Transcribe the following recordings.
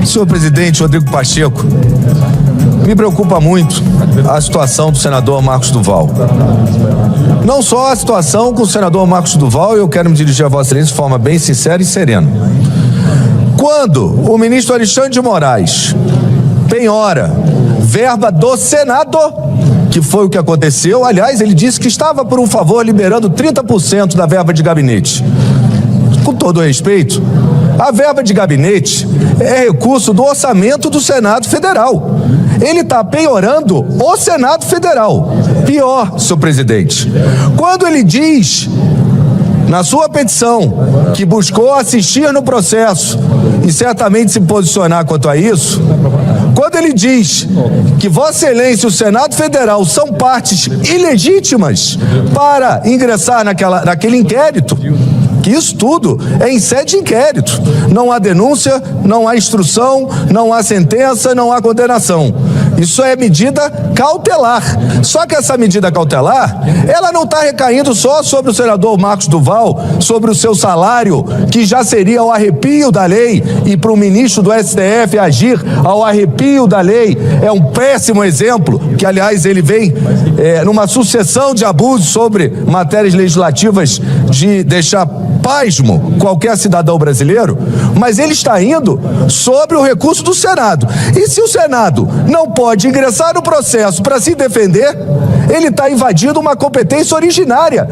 Senhor presidente Rodrigo Pacheco, me preocupa muito a situação do senador Marcos Duval. Não só a situação com o senador Marcos Duval, eu quero me dirigir a Vossa Excelência de forma bem sincera e serena. Quando o ministro Alexandre de Moraes penhora verba do Senado, que foi o que aconteceu, aliás, ele disse que estava por um favor liberando 30% da verba de gabinete. Com todo respeito, a verba de gabinete é recurso do orçamento do Senado Federal. Ele está penhorando o Senado Federal. Pior, senhor presidente, quando ele diz na sua petição que buscou assistir no processo e certamente se posicionar quanto a isso, quando ele diz que Vossa Excelência e o Senado Federal são partes ilegítimas para ingressar naquele inquérito, que isso tudo é em sede de inquérito. Não há denúncia, não há instrução, não há sentença, não há condenação. Isso é medida cautelar. Só que essa medida cautelar, ela não está recaindo só sobre o senador Marcos Duval, sobre o seu salário, que já seria ao arrepio da lei, e para o ministro do STF agir ao arrepio da lei é um péssimo exemplo, que aliás ele vem numa sucessão de abusos sobre matérias legislativas de deixar pasmo qualquer cidadão brasileiro, mas ele está indo sobre o recurso do Senado. E se o Senado não pode ingressar no processo para se defender, ele está invadindo uma competência originária,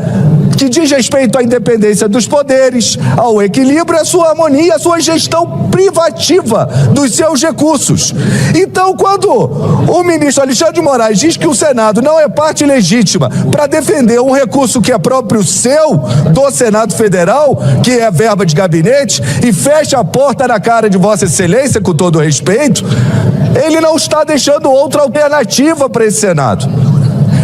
que diz respeito à independência dos poderes, ao equilíbrio, à sua harmonia, à sua gestão privativa dos seus recursos. Então, quando o ministro Alexandre de Moraes diz que o Senado não é parte legítima para defender um recurso que é próprio seu, do Senado Federal, que é verba de gabinete, e fecha a porta na cara de Vossa Excelência, com todo o respeito, ele não está deixando outra alternativa para esse Senado.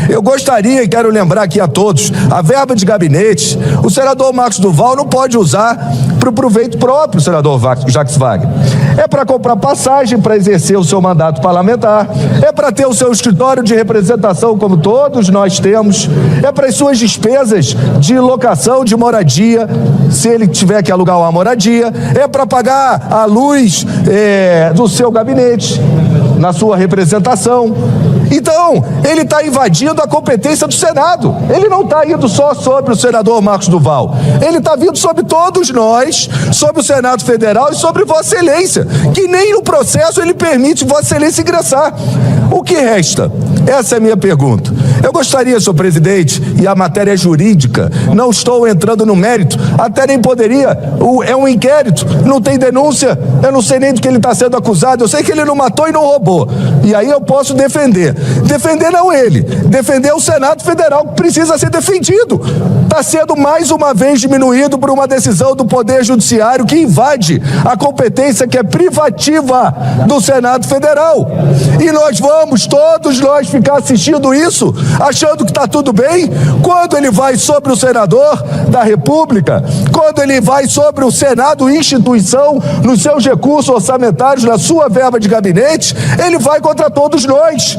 Eu gostaria, e quero lembrar aqui a todos, a verba de gabinete, o senador Marcos Duval não pode usar para o proveito próprio, senador Jacques Wagner. É para comprar passagem para exercer o seu mandato parlamentar, é para ter o seu escritório de representação, como todos nós temos, é para as suas despesas de locação, de moradia, se ele tiver que alugar uma moradia, é para pagar a luz do seu gabinete, na sua representação. Então, ele está invadindo a competência do Senado. Ele não está indo só sobre o senador Marcos Duval. Ele está vindo sobre todos nós, sobre o Senado Federal e sobre Vossa Excelência, que nem no processo ele permite Vossa Excelência ingressar. O que resta? Essa é a minha pergunta. Eu gostaria, senhor presidente, e a matéria jurídica, não estou entrando no mérito, até nem poderia, é um inquérito, não tem denúncia, eu não sei nem do que ele está sendo acusado, eu sei que ele não matou e não roubou, e aí eu posso defender não ele, defender o Senado Federal, que precisa ser defendido, está sendo mais uma vez diminuído por uma decisão do Poder Judiciário que invade a competência que é privativa do Senado Federal, e todos nós ficar assistindo isso, achando que está tudo bem, quando ele vai sobre o senador da República, quando ele vai sobre o Senado, instituição, nos seus recursos orçamentários, na sua verba de gabinete, ele vai contra todos nós.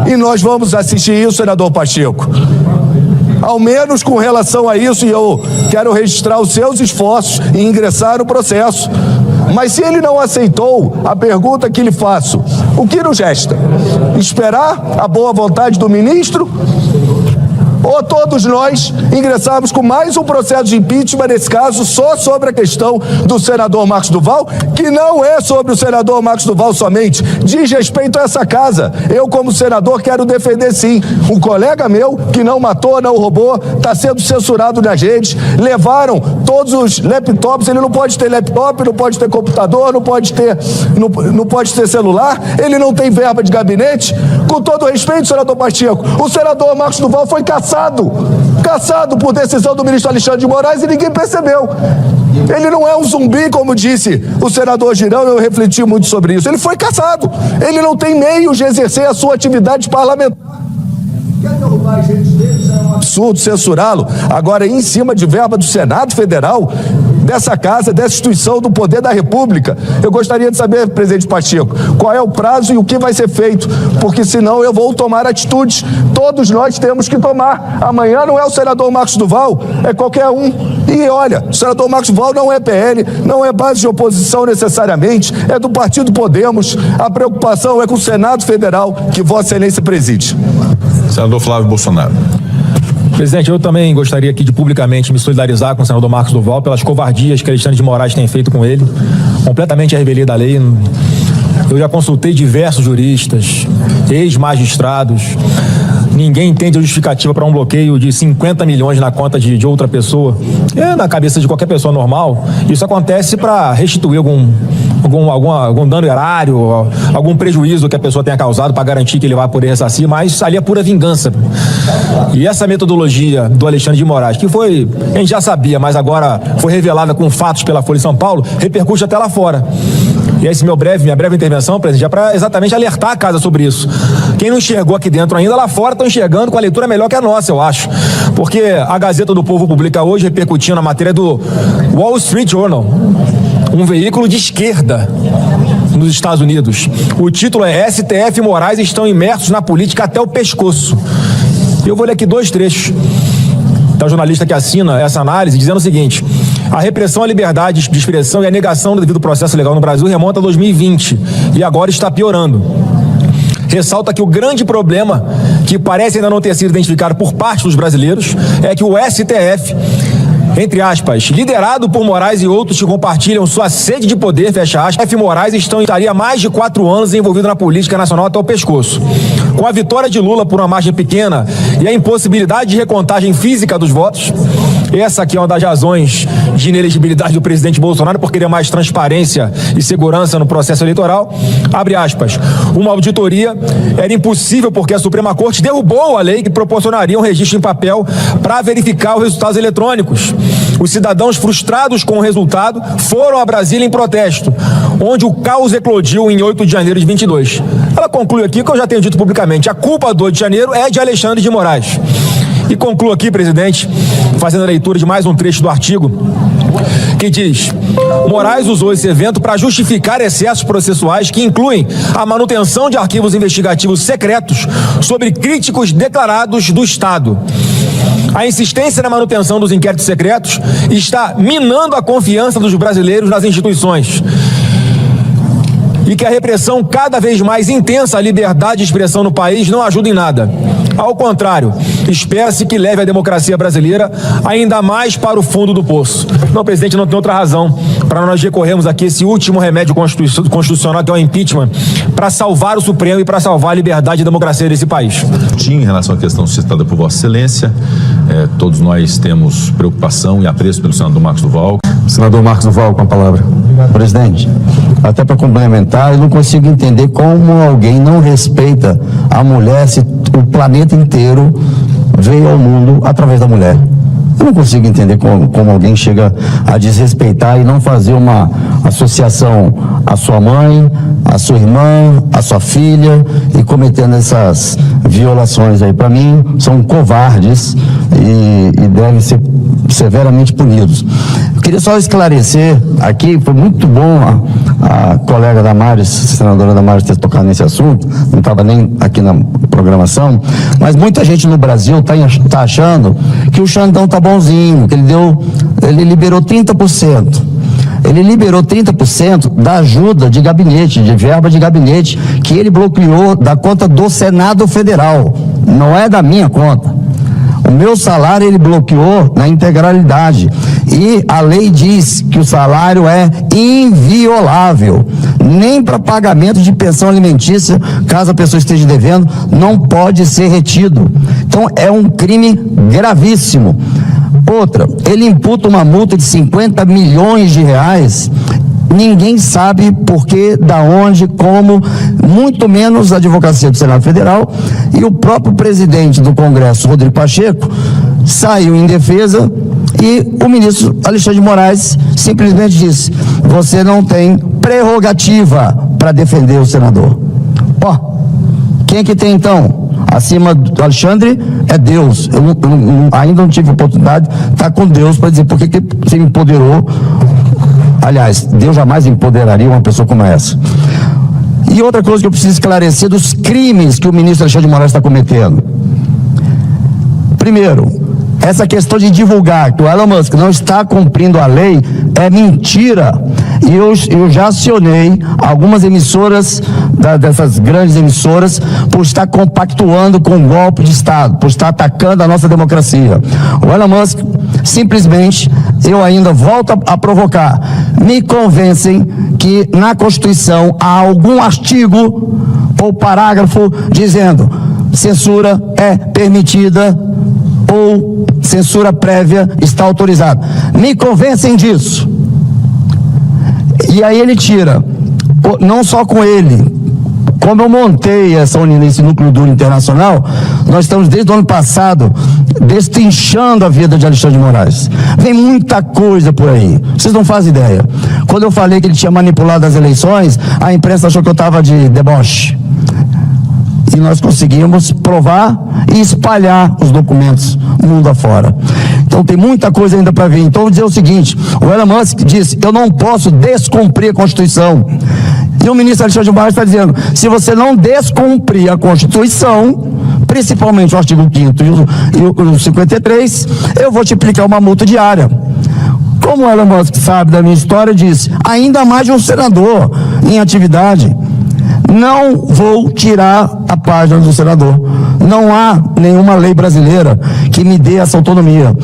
E nós vamos assistir isso, senador Pacheco. Ao menos com relação a isso, e eu quero registrar os seus esforços em ingressar no processo. Mas se ele não aceitou a pergunta que lhe faço, o que nos resta? Esperar a boa vontade do ministro? Ou todos nós ingressarmos com mais um processo de impeachment, nesse caso, só sobre a questão do senador Marcos Duval, que não é sobre o senador Marcos Duval somente, diz respeito a essa casa. Eu, como senador, quero defender sim. Um colega meu, que não matou, não roubou, está sendo censurado nas redes, levaram todos os laptops, ele não pode ter laptop, não pode ter computador, não pode ter celular, ele não tem verba de gabinete. Com todo respeito, senador Pacheco, o senador Marcos Duval foi caçado por decisão do ministro Alexandre de Moraes e ninguém percebeu. Ele não é um zumbi, como disse o senador Girão, eu refleti muito sobre isso. Ele foi caçado. Ele não tem meios de exercer a sua atividade parlamentar. Quer derrubar a gente dele? É um absurdo censurá-lo. Agora, em cima de verba do Senado Federal, dessa casa, dessa instituição do poder da República. Eu gostaria de saber, presidente Pacheco, qual é o prazo e o que vai ser feito, porque senão eu vou tomar atitudes. Todos nós temos que tomar. Amanhã não é o senador Marcos Duval, é qualquer um. E olha, o senador Marcos Duval não é PL, não é base de oposição necessariamente, é do partido Podemos. A preocupação é com o Senado Federal, que Vossa Excelência preside. Senador Flávio Bolsonaro. Presidente, eu também gostaria aqui de publicamente me solidarizar com o senador Marcos Duval pelas covardias que Alexandre de Moraes tem feito com ele, completamente a revelia da lei. Eu já consultei diversos juristas, ex-magistrados. Ninguém entende a justificativa para um bloqueio de 50 milhões na conta de outra pessoa. É na cabeça de qualquer pessoa normal. Isso acontece para restituir algum dano erário, algum prejuízo que a pessoa tenha causado para garantir que ele vai poder ressarcir, mas isso ali é pura vingança. E essa metodologia do Alexandre de Moraes, que foi, a gente já sabia, mas agora foi revelada com fatos pela Folha de São Paulo, repercute até lá fora. E esse minha breve intervenção, presidente, é para exatamente alertar a casa sobre isso. Quem não enxergou aqui dentro ainda, lá fora estão enxergando com a leitura melhor que a nossa, eu acho. Porque a Gazeta do Povo publica hoje, repercutindo na matéria do Wall Street Journal, um veículo de esquerda nos Estados Unidos. O título é STF e Moraes estão imersos na política até o pescoço. Eu vou ler aqui 2 trechos. Tá o jornalista que assina essa análise dizendo o seguinte: a repressão à liberdade de expressão e a negação do devido processo legal no Brasil remonta a 2020 e agora está piorando. Ressalta que o grande problema, que parece ainda não ter sido identificado por parte dos brasileiros, é que o STF, entre aspas, liderado por Moraes e outros que compartilham sua sede de poder, fecha aspas, F. Moraes estaria há mais de 4 anos envolvido na política nacional até o pescoço. Com a vitória de Lula por uma margem pequena e a impossibilidade de recontagem física dos votos, essa aqui é uma das razões de inelegibilidade do presidente Bolsonaro, por querer mais transparência e segurança no processo eleitoral, abre aspas, uma auditoria era impossível porque a Suprema Corte derrubou a lei que proporcionaria um registro em papel para verificar os resultados eletrônicos. Os cidadãos frustrados com o resultado foram a Brasília em protesto, onde o caos eclodiu em 8 de janeiro de 22. Ela conclui aqui que eu já tenho dito publicamente, a culpa do 8 de janeiro é de Alexandre de Moraes. E concluo aqui, presidente, fazendo a leitura de mais um trecho do artigo, que diz: Moraes usou esse evento para justificar excessos processuais que incluem a manutenção de arquivos investigativos secretos sobre críticos declarados do Estado. A insistência na manutenção dos inquéritos secretos está minando a confiança dos brasileiros nas instituições. E que a repressão cada vez mais intensa à liberdade de expressão no país não ajuda em nada. Ao contrário, espera-se que leve a democracia brasileira ainda mais para o fundo do poço. Não, presidente, não tem outra razão para nós recorrermos aqui esse último remédio constitucional, que é o impeachment, para salvar o Supremo e para salvar a liberdade e a democracia desse país. Em relação à questão citada por Vossa Excelência, todos nós temos preocupação e apreço pelo senador Marcos Duval. Senador Marcos Duval, com a palavra. Presidente, até para complementar, eu não consigo entender como alguém não respeita a mulher se o planeta inteiro veio ao mundo através da mulher. Eu não consigo entender como alguém chega a desrespeitar e não fazer uma associação à sua mãe, à sua irmã, à sua filha e cometendo essas violações aí. Para mim, são covardes e devem ser severamente punidos. Eu queria só esclarecer aqui, foi muito bom a colega Damares, senadora Damares, ter tocado nesse assunto, não estava nem aqui na programação, mas muita gente no Brasil está achando que o Xandão está bonzinho, que ele liberou 30%. Ele liberou 30% da ajuda de gabinete, de verba de gabinete, que ele bloqueou da conta do Senado Federal, não é da minha conta. O meu salário ele bloqueou na integralidade e a lei diz que o salário é inviolável, nem para pagamento de pensão alimentícia, caso a pessoa esteja devendo, não pode ser retido. Então é um crime gravíssimo. Outra, ele imputa uma multa de 50 milhões de reais. Ninguém sabe por que, da onde, como, muito menos a advocacia do Senado Federal, e o próprio presidente do Congresso, Rodrigo Pacheco, saiu em defesa e o ministro Alexandre de Moraes simplesmente disse: você não tem prerrogativa para defender o senador. Quem é que tem então? Acima do Alexandre é Deus. Eu ainda não tive oportunidade de estar com Deus para dizer por que você empoderou Aliás, Deus jamais empoderaria uma pessoa como essa. E outra coisa que eu preciso esclarecer dos crimes que o ministro Alexandre de Moraes está cometendo. Primeiro, essa questão de divulgar que o Elon Musk não está cumprindo a lei é mentira. E eu já acionei algumas emissoras, dessas grandes emissoras, por estar compactuando com o golpe de Estado, por estar atacando a nossa democracia. O Elon Musk, simplesmente, eu ainda volto a provocar, me convencem que na Constituição há algum artigo ou parágrafo dizendo censura é permitida ou censura prévia está autorizada. Me convencem disso. E aí ele tira, não só com ele, como eu montei esse núcleo duro internacional, nós estamos desde o ano passado destrinchando a vida de Alexandre de Moraes. Vem muita coisa por aí, vocês não fazem ideia. Quando eu falei que ele tinha manipulado as eleições, a imprensa achou que eu estava de deboche. E nós conseguimos provar e espalhar os documentos mundo afora. Então tem muita coisa ainda para vir. Então eu vou dizer o seguinte, o Elon Musk disse, eu não posso descumprir a Constituição. E o ministro Alexandre de Moraes está dizendo, se você não descumprir a Constituição, principalmente o artigo 5º e o 53, eu vou te aplicar uma multa diária. Como o Elon Musk sabe da minha história, disse, ainda mais de um senador em atividade, não vou tirar a página do senador. Não há nenhuma lei brasileira que me dê essa autonomia.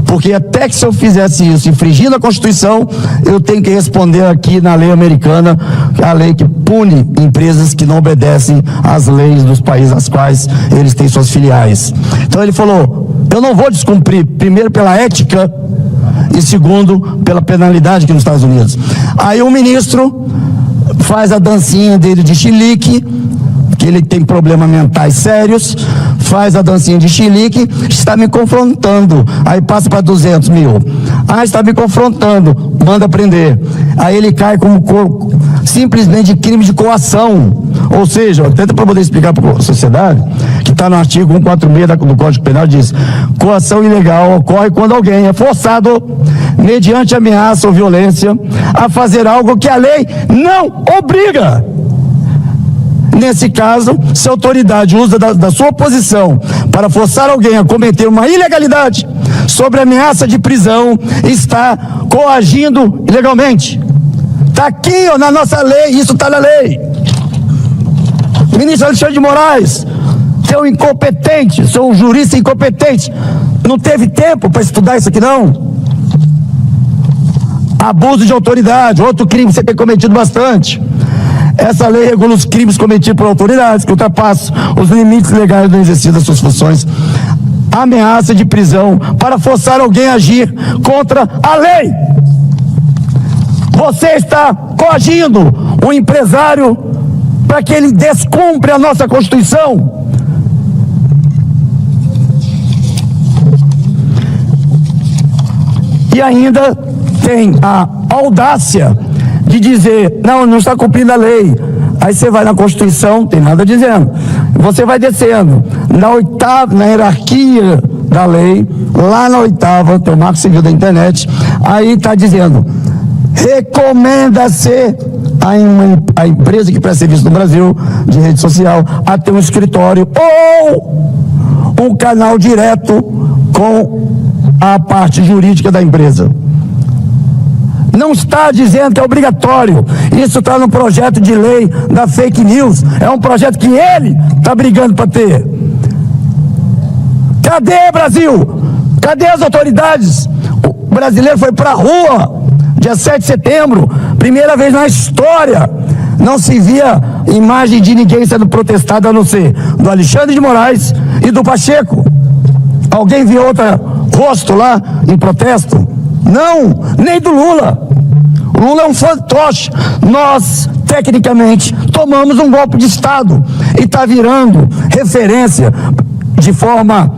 Porque até que se eu fizesse isso, infringindo a Constituição, eu tenho que responder aqui na lei americana, a lei que pune empresas que não obedecem às leis dos países às quais eles têm suas filiais. Então ele falou, eu não vou descumprir, primeiro pela ética e segundo pela penalidade aqui nos Estados Unidos. Aí o ministro faz a dancinha dele de chilique, que ele tem problemas mentais sérios, faz a dancinha de chilique, está me confrontando, aí passa para 200 mil, está me confrontando, manda prender, aí ele cai como simplesmente de crime de coação, ou seja, tenta para poder explicar para a sociedade, que está no artigo 146 do Código Penal, diz, coação ilegal ocorre quando alguém é forçado, mediante ameaça ou violência, a fazer algo que a lei não obriga. Nesse caso, se a autoridade usa da sua posição para forçar alguém a cometer uma ilegalidade sobre ameaça de prisão, está coagindo ilegalmente. Está aqui, ó, na nossa lei, isso está na lei. Ministro Alexandre de Moraes, seu incompetente, seu jurista incompetente, não teve tempo para estudar isso aqui não? Abuso de autoridade, outro crime que você tem cometido bastante. Essa lei regula os crimes cometidos por autoridades que ultrapassam os limites legais do exercício das suas funções. Ameaça de prisão para forçar alguém a agir contra a lei. Você está coagindo um empresário para que ele descumpra a nossa Constituição. E ainda tem a audácia de dizer, não está cumprindo a lei. Aí você vai na Constituição, tem nada dizendo. Você vai descendo, na hierarquia da lei, lá na 8ª, tem o Marco Civil da Internet, aí está dizendo, recomenda-se a empresa que presta serviço no Brasil, de rede social, a ter um escritório ou um canal direto com a parte jurídica da empresa. Não está dizendo que é obrigatório. Isso está no projeto de lei da fake news. É um projeto que ele está brigando para ter. Cadê, Brasil? Cadê as autoridades? O brasileiro foi para a rua, dia 7 de setembro, primeira vez na história. Não se via imagem de ninguém sendo protestado, a não ser do Alexandre de Moraes e do Pacheco. Alguém viu outro rosto lá em protesto? Não, nem do Lula. O Lula é um fantoche. Nós, tecnicamente, tomamos um golpe de Estado e está virando referência de forma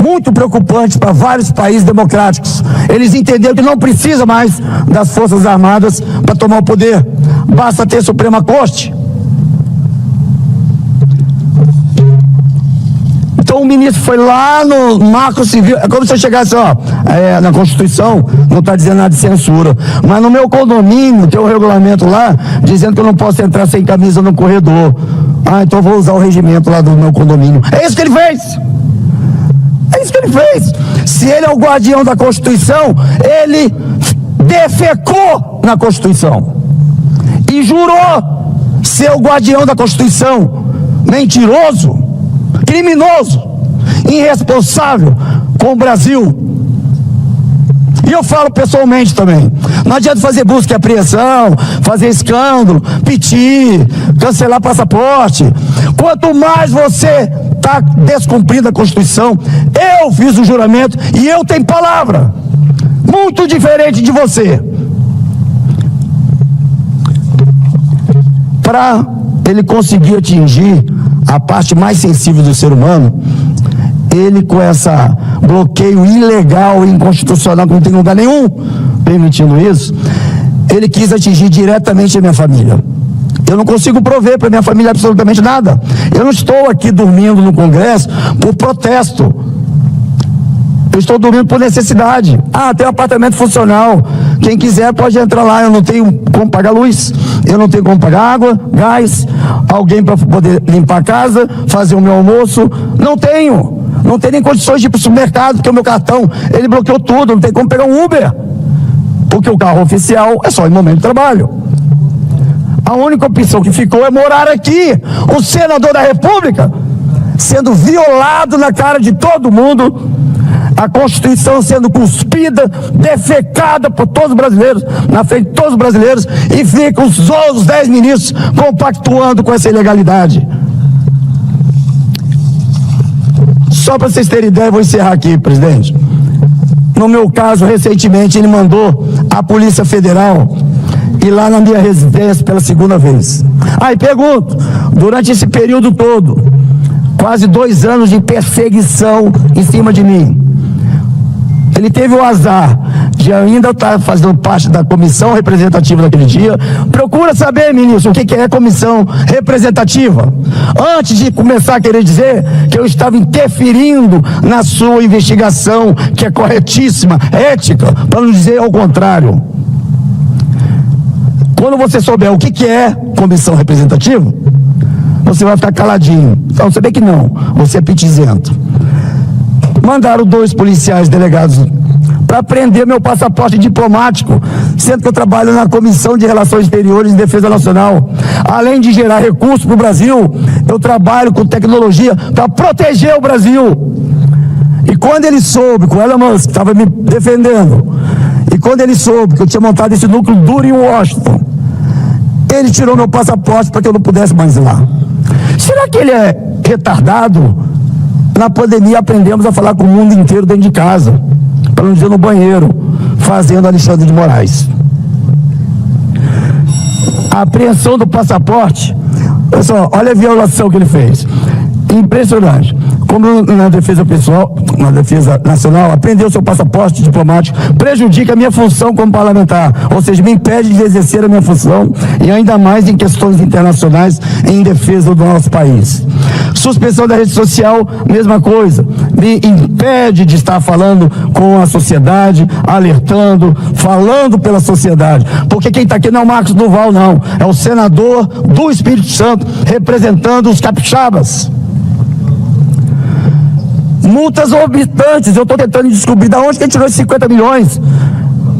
muito preocupante para vários países democráticos. Eles entenderam que não precisa mais das Forças Armadas para tomar o poder. Basta ter Suprema Corte. Então o ministro foi lá no Marco Civil, é como se eu chegasse, na Constituição, não está dizendo nada de censura, mas no meu condomínio tem um regulamento lá, dizendo que eu não posso entrar sem camisa no corredor. Então eu vou usar o regimento lá do meu condomínio. É isso que ele fez! É isso que ele fez! Se ele é o guardião da Constituição, ele defecou na Constituição e jurou ser o guardião da Constituição. Mentiroso, criminoso, irresponsável com o Brasil. E eu falo pessoalmente também, não adianta fazer busca e apreensão, fazer escândalo, pedir, cancelar passaporte. Quanto mais você está descumprindo a Constituição, eu fiz o juramento e eu tenho palavra, muito diferente de você. Para ele conseguir atingir a parte mais sensível do ser humano, ele com essa bloqueio ilegal e inconstitucional, que não tem lugar nenhum permitindo isso, ele quis atingir diretamente a minha família. Eu não consigo prover para minha família absolutamente nada. Eu não estou aqui dormindo no Congresso por protesto. Eu estou dormindo por necessidade. Tem um apartamento funcional. Quem quiser pode entrar lá. Eu não tenho como pagar luz, eu não tenho como pagar água, gás, alguém para poder limpar a casa, fazer o meu almoço. Não tenho nem condições de ir para o supermercado, porque o meu cartão, ele bloqueou tudo, não tem como pegar um Uber, porque o carro oficial é só em momento de trabalho. A única opção que ficou é morar aqui. O senador da República sendo violado na cara de todo mundo, a Constituição sendo cuspida, defecada por todos os brasileiros, na frente de todos os brasileiros, e fica os 10 ministros compactuando com essa ilegalidade. Só para vocês terem ideia, vou encerrar aqui, presidente. No meu caso, recentemente, ele mandou a Polícia Federal ir lá na minha residência pela segunda vez. E pergunto, durante esse período todo, quase 2 anos de perseguição em cima de mim, ele teve o azar de ainda estar fazendo parte da comissão representativa daquele dia. Procura saber, ministro, o que é comissão representativa, antes de começar a querer dizer que eu estava interferindo na sua investigação, que é corretíssima, ética, para não dizer ao contrário. Quando você souber o que é comissão representativa, você vai ficar caladinho. Então, você vê que não, você é pitizento. Mandaram 2 policiais delegados para prender meu passaporte diplomático, sendo que eu trabalho na Comissão de Relações Exteriores e Defesa Nacional. Além de gerar recursos para o Brasil, eu trabalho com tecnologia para proteger o Brasil. E quando ele soube, com o Elon Musk estava me defendendo, e quando ele soube que eu tinha montado esse núcleo duro em Washington, ele tirou meu passaporte para que eu não pudesse mais ir lá. Será que ele é retardado? Na pandemia aprendemos a falar com o mundo inteiro dentro de casa, para não dizer no banheiro, fazendo Alexandre de Moraes. A apreensão do passaporte, pessoal, olha a violação que ele fez. Impressionante. Como na defesa pessoal, na defesa nacional, apreendeu seu passaporte diplomático, prejudica a minha função como parlamentar, ou seja, me impede de exercer a minha função, e ainda mais em questões internacionais em defesa do nosso país. Suspensão da rede social, mesma coisa, me impede de estar falando com a sociedade, alertando, falando pela sociedade, porque quem está aqui não é o Marcos Duval, não, é o senador do Espírito Santo, representando os capixabas. Multas orbitantes, eu estou tentando descobrir de onde que ele tirou esses 50 milhões.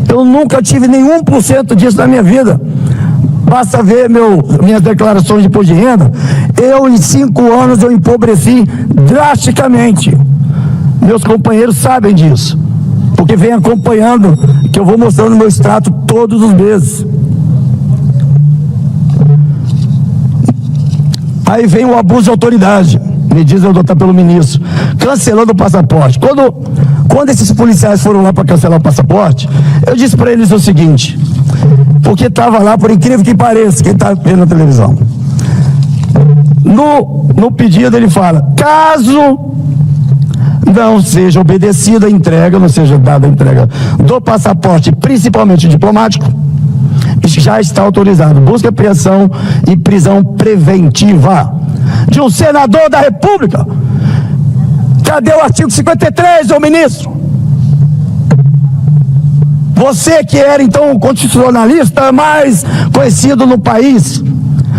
Eu nunca tive nenhum por cento disso na minha vida. Basta ver minhas declarações de imposto de renda. Eu, em 5 anos, eu empobreci drasticamente. Meus companheiros sabem disso, porque vem acompanhando, que eu vou mostrando meu extrato todos os meses. Aí vem o abuso de autoridade, medidas adotadas pelo ministro, cancelando o passaporte. Quando esses policiais foram lá para cancelar o passaporte, eu disse para eles o seguinte, porque estava lá, por incrível que pareça, quem está vendo na televisão, no pedido ele fala, caso não seja obedecida a entrega, não seja dada a entrega do passaporte, principalmente diplomático, já está autorizado busca, apreensão e prisão preventiva de um senador da República. Cadê o artigo 53, ô ministro? Você que era então o constitucionalista mais conhecido no país,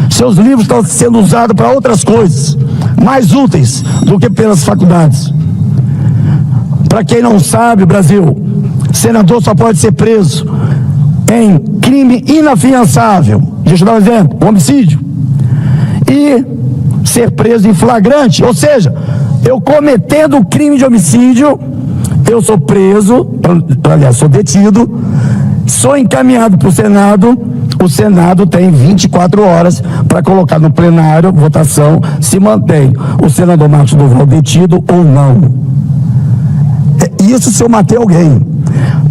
seus livros estão sendo usados para outras coisas, mais úteis do que pelas faculdades. Para quem não sabe, Brasil, senador só pode ser preso em crime inafiançável, deixa eu dar um exemplo, homicídio, e ser preso em flagrante, ou seja, eu cometendo o crime de homicídio, eu sou preso, aliás, sou detido, sou encaminhado para o Senado, o Senado tem 24 horas para colocar no plenário, votação, se mantém o senador Marcos do Val detido ou não. Isso se eu matei alguém.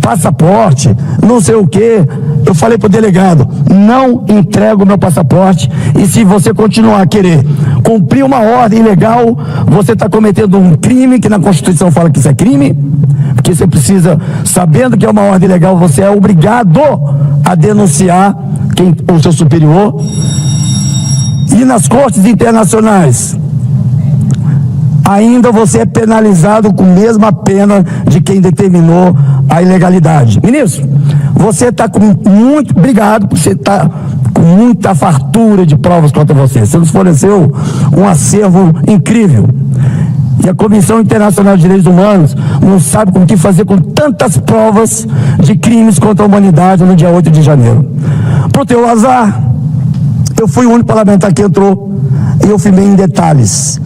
Passaporte, não sei o que, eu falei pro delegado, não entrego o meu passaporte, e se você continuar a querer cumprir uma ordem ilegal, você está cometendo um crime, que na Constituição fala que isso é crime, porque você precisa, sabendo que é uma ordem ilegal, você é obrigado a denunciar o seu superior. E nas cortes internacionais, ainda você é penalizado com a mesma pena de quem determinou a ilegalidade. Ministro, você está com muito, obrigado, porque você está com muita fartura de provas contra você. Você nos forneceu um acervo incrível. E a Comissão Internacional de Direitos Humanos não sabe o que fazer com tantas provas de crimes contra a humanidade no dia 8 de janeiro. Pro teu azar, eu fui o único parlamentar que entrou e eu filmei em detalhes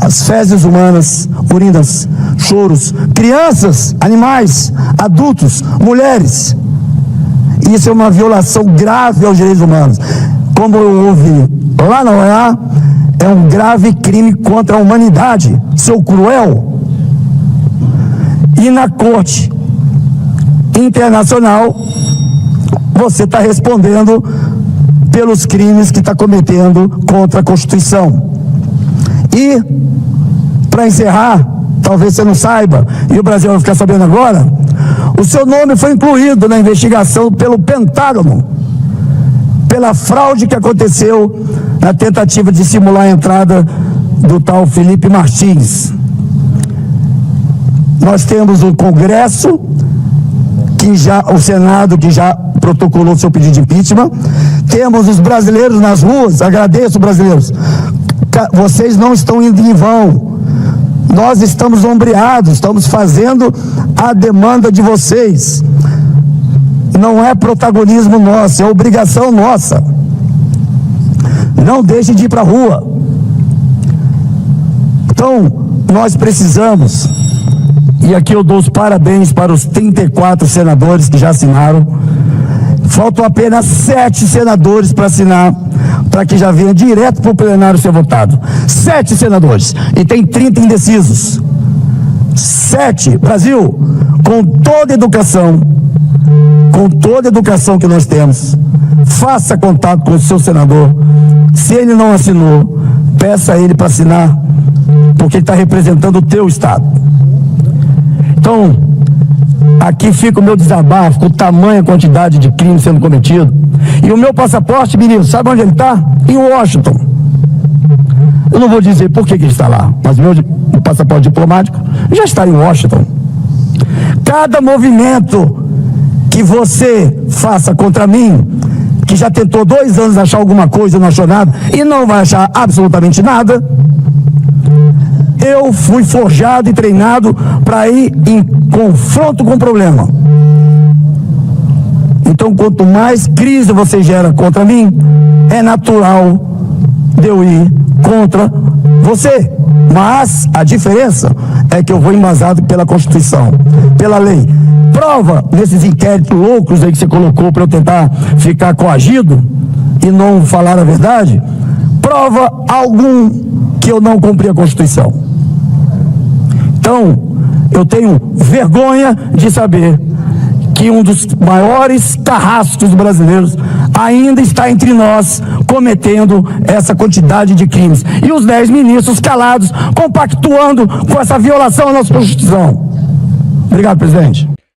as fezes humanas, urinas, choros, crianças, animais, adultos, mulheres. Isso é uma violação grave aos direitos humanos. Como eu ouvi lá na OEA, é um grave crime contra a humanidade, seu cruel. E na Corte Internacional, você está respondendo pelos crimes que está cometendo contra a Constituição. E, para encerrar, talvez você não saiba, e o Brasil vai ficar sabendo agora, o seu nome foi incluído na investigação pelo Pentágono, pela fraude que aconteceu na tentativa de simular a entrada do tal Felipe Martins. Nós temos o Congresso, o Senado, que já protocolou seu pedido de impeachment, temos os brasileiros nas ruas, agradeço brasileiros, vocês não estão indo em vão, nós estamos ombreados, estamos fazendo a demanda de vocês, não é protagonismo nosso, é obrigação nossa. Não deixe de ir para a rua. Então, nós precisamos, e aqui eu dou os parabéns para os 34 senadores que já assinaram, faltam apenas 7 senadores para assinar, para que já venha direto para o plenário ser votado. 7 senadores, e tem 30 indecisos. 7, Brasil, com toda a educação que nós temos, faça contato com o seu senador. Se ele não assinou, peça a ele para assinar, porque ele está representando o teu estado. Então, aqui fica o meu desabafo com o tamanho, a quantidade de crimes sendo cometido. E o meu passaporte, menino, sabe onde ele está? Em Washington. Eu não vou dizer por que ele está lá, mas o meu passaporte diplomático já está em Washington. Cada movimento que você faça contra mim, que já tentou 2 anos achar alguma coisa e não achou nada, e não vai achar absolutamente nada, eu fui forjado e treinado para ir em confronto com o problema. Então, quanto mais crise você gera contra mim, é natural de eu ir contra você. Mas a diferença é que eu vou embasado pela Constituição, pela lei. Prova nesses inquéritos loucos aí que você colocou para eu tentar ficar coagido e não falar a verdade, prova algum que eu não cumpri a Constituição. Então, eu tenho vergonha de saber que um dos maiores carrascos brasileiros ainda está entre nós, cometendo essa quantidade de crimes. E os 10 ministros calados, compactuando com essa violação à nossa Constituição. Obrigado, presidente.